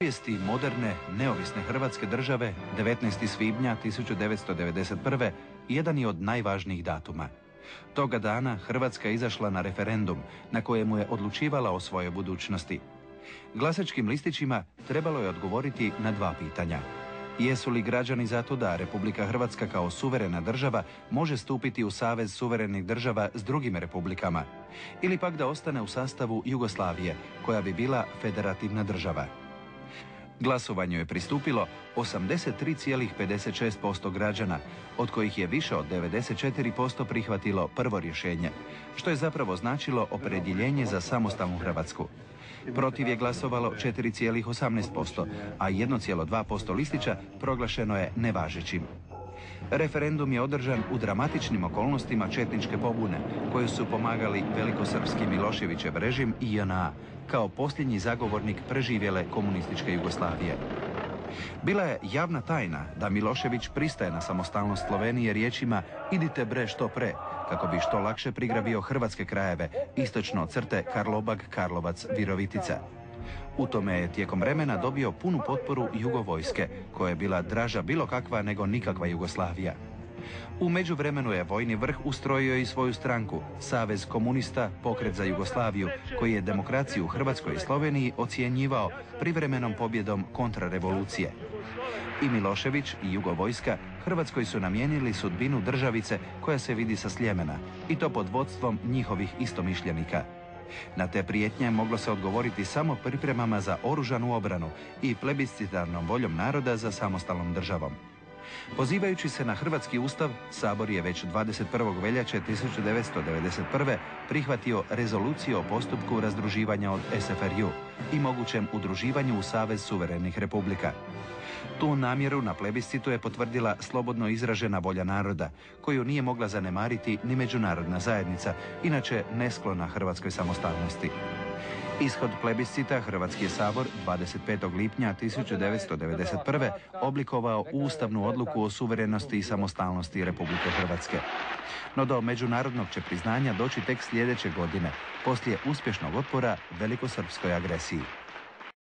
Povijesti moderne, neovisne Hrvatske države, 19. svibnja 1991. jedan je od najvažnijih datuma. Toga dana Hrvatska je izašla na referendum na kojemu je odlučivala o svojoj budućnosti. Glasačkim listićima trebalo je odgovoriti na dva pitanja. Jesu li građani za to da Republika Hrvatska kao suverena država može stupiti u savez suverenih država s drugim republikama, ili pak da ostane u sastavu Jugoslavije, koja bi bila federativna država. Glasovanju je pristupilo 83,56% građana, od kojih je više od 94% prihvatilo prvo rješenje, što je zapravo značilo opredjeljenje za samostalnu Hrvatsku. Protiv je glasovalo 4,18%, a 1,2% listića proglašeno je nevažećim. Referendum je održan u dramatičnim okolnostima četničke pobune, koje su pomagali velikosrpski Miloševićev režim i JNA, kao posljednji zagovornik preživjele komunističke Jugoslavije. Bila je javna tajna da Milošević pristaje na samostalnost Slovenije riječima "idite bre što pre", kako bi što lakše prigrabio hrvatske krajeve, istočno od crte Karlobag-Karlovac-Virovitica. U tome je tijekom vremena dobio punu potporu Jugovojske, koja je bila draža bilo kakva nego nikakva Jugoslavija. U međuvremenu je vojni vrh ustrojio i svoju stranku, Savez komunista, Pokret za Jugoslaviju, koji je demokraciju u Hrvatskoj i Sloveniji ocjenjivao privremenom pobjedom kontrarevolucije. I Milošević i Jugovojska Hrvatskoj su namijenili sudbinu državice koja se vidi sa Sljemena, i to pod vodstvom njihovih istomišljenika. Na te prijetnje moglo se odgovoriti samo pripremama za oružanu obranu i plebiscitarnom voljom naroda za samostalnom državom. Pozivajući se na Hrvatski ustav, Sabor je već 21. veljače 1991. prihvatio rezoluciju o postupku razdruživanja od SFRJ i mogućem udruživanju u Savez suverenih republika. Tu namjeru na plebiscitu je potvrdila slobodno izražena volja naroda, koju nije mogla zanemariti ni međunarodna zajednica, inače nesklona hrvatskoj samostalnosti. Ishod plebiscita Hrvatski je sabor 25. lipnja 1991. oblikovao ustavnu odluku o suverenosti i samostalnosti Republike Hrvatske. No do međunarodnog će priznanja doći tek sljedeće godine, poslije uspješnog otpora velikosrpskoj agresiji.